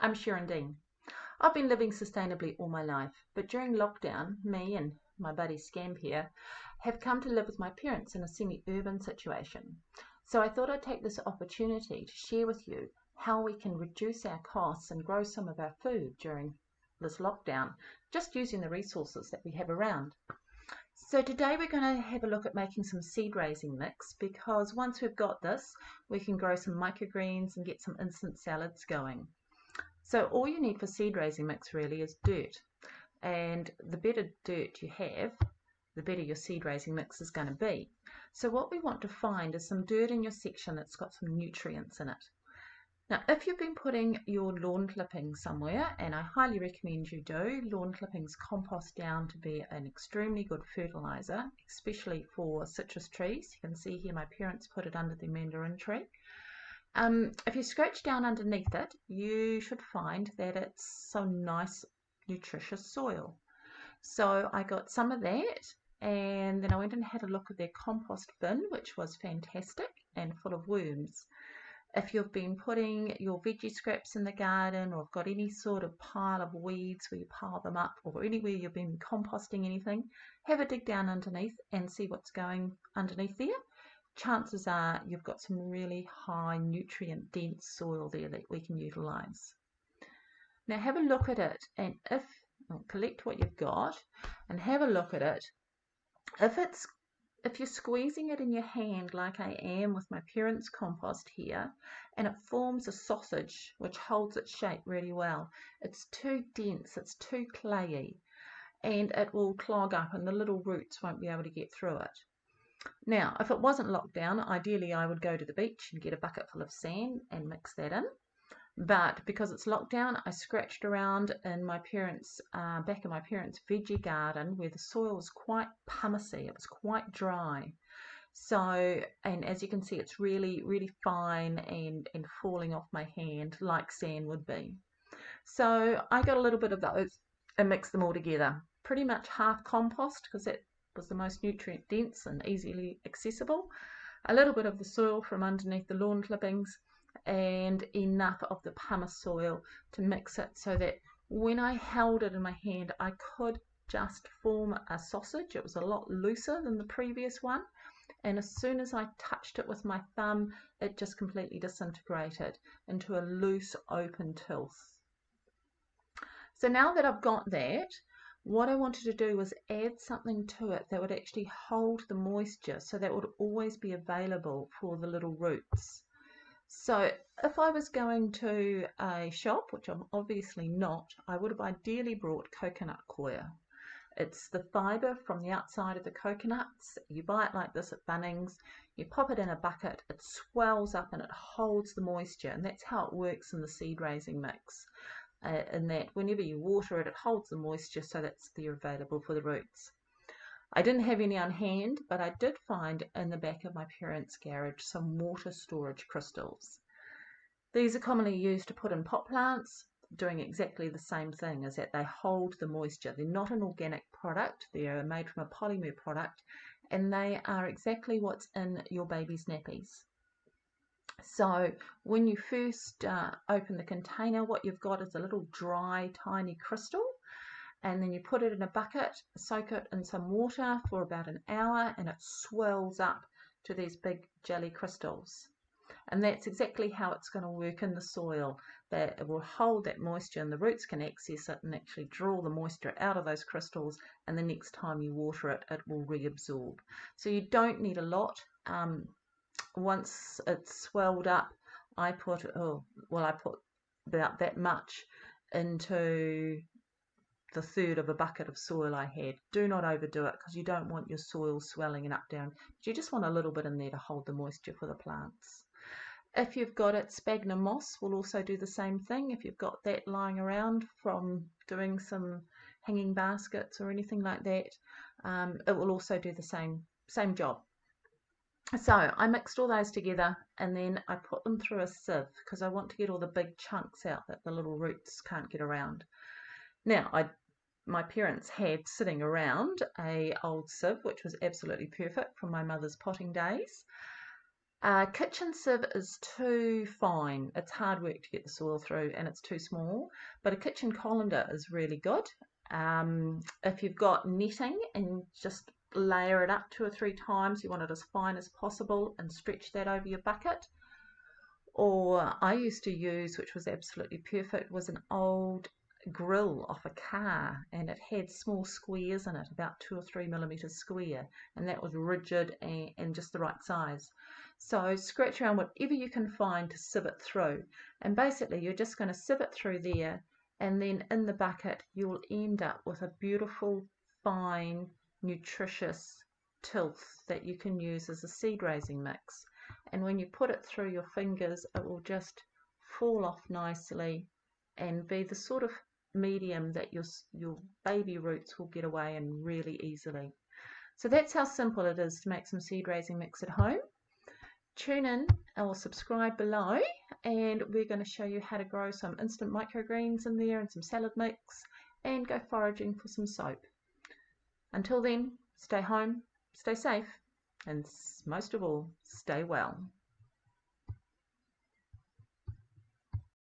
I'm Sharon Dean. I've been living sustainably all my life, but during lockdown, me and my buddy Scamp here have come to live with my parents in a semi-urban situation. So I thought I'd take this opportunity to share with you how we can reduce our costs and grow some of our food during this lockdown, just using the resources that we have around. So today we're going to have a look at making some seed raising mix, because once we've got this, we can grow some microgreens and get some instant salads going. So all you need for seed raising mix really is dirt, and the better dirt you have, the better your seed raising mix is going to be. So what we want to find is some dirt in your section that's got some nutrients in it. Now, if you've been putting your lawn clippings somewhere, and I highly recommend you do, lawn clippings compost down to be an extremely good fertilizer, especially for citrus trees. You can see here my parents put it under the mandarin tree. If you scratch down underneath it, you should find that it's some nice, nutritious soil. So I got some of that, and then I went and had a look at their compost bin, which was fantastic and full of worms. If you've been putting your veggie scraps in the garden, or have got any sort of pile of weeds where you pile them up, or anywhere you've been composting anything, have a dig down underneath and see what's going underneath there. Chances are you've got some really high nutrient dense soil there that we can utilize. Now have a look at it, and collect what you've got and have a look at it. If you're squeezing it in your hand like I am with my parents' compost here, and it forms a sausage which holds its shape really well, it's too dense, it's too clayey, and it will clog up and the little roots won't be able to get through it. Now, if it wasn't locked down, ideally I would go to the beach and get a bucket full of sand and mix that in. But because it's locked down, I scratched around in my parents' back in my parents' veggie garden, where the soil was quite pumicey. It was quite dry. So, and as you can see, it's really, really fine and falling off my hand like sand would be. So I got a little bit of those and mixed them all together. Pretty much half compost, because that was the most nutrient dense and easily accessible. A little bit of the soil from underneath the lawn clippings, and enough of the pumice soil to mix it so that when I held it in my hand, I could just form a sausage. It was a lot looser than the previous one, and as soon as I touched it with my thumb, it just completely disintegrated into a loose open tilth. So now that I've got that, what I wanted to do was add something to it that would actually hold the moisture, so that would always be available for the little roots. So if I was going to a shop, which I'm obviously not, I would have ideally brought coconut coir. It's the fibre from the outside of the coconuts. You buy it like this at Bunnings, you pop it in a bucket, it swells up and it holds the moisture, and that's how it works in the seed raising mix. In that whenever you water it, it holds the moisture so that's there available for the roots. I didn't have any on hand, but I did find in the back of my parents' garage some water storage crystals. These are commonly used to put in pot plants, doing exactly the same thing, is that they hold the moisture. They're not an organic product, they are made from a polymer product, and they are exactly what's in your baby's nappies. So when you first open the container, what you've got is a little dry, tiny crystal, and then you put it in a bucket, soak it in some water for about an hour, and it swells up to these big jelly crystals. And that's exactly how it's going to work in the soil, that it will hold that moisture and the roots can access it and actually draw the moisture out of those crystals, and the next time you water it, it will reabsorb. So you don't need a lot. Once it's swelled up, I put about that much into the third of a bucket of soil I had. Do not overdo it, because you don't want your soil swelling and up down. You just want a little bit in there to hold the moisture for the plants. If you've got it, sphagnum moss will also do the same thing. If you've got that lying around from doing some hanging baskets or anything like that, it will also do the same job. So I mixed all those together, and then I put them through a sieve, because I want to get all the big chunks out that the little roots can't get around. Now, my parents had sitting around a old sieve which was absolutely perfect from my mother's potting days. Kitchen sieve is too fine. It's hard work to get the soil through and it's too small, but a kitchen colander is really good. If you've got netting and just layer it up 2 or 3 times, you want it as fine as possible and stretch that over your bucket. Or I used to use, which was absolutely perfect, was an old grill off a car, and it had small squares in it, about 2 or 3 millimeters square, and that was rigid and just the right size. So scratch around whatever you can find to sieve it through, and basically you're just going to sieve it through there, and then in the bucket you'll end up with a beautiful, fine, nutritious tilth that you can use as a seed raising mix. And when you put it through your fingers, it will just fall off nicely and be the sort of medium that your baby roots will get away in really easily. So that's how simple it is to make some seed raising mix at home. Tune in or subscribe below, and we're going to show you how to grow some instant microgreens in there and some salad mix, and go foraging for some soap. Until then, stay home, stay safe, and most of all, stay well.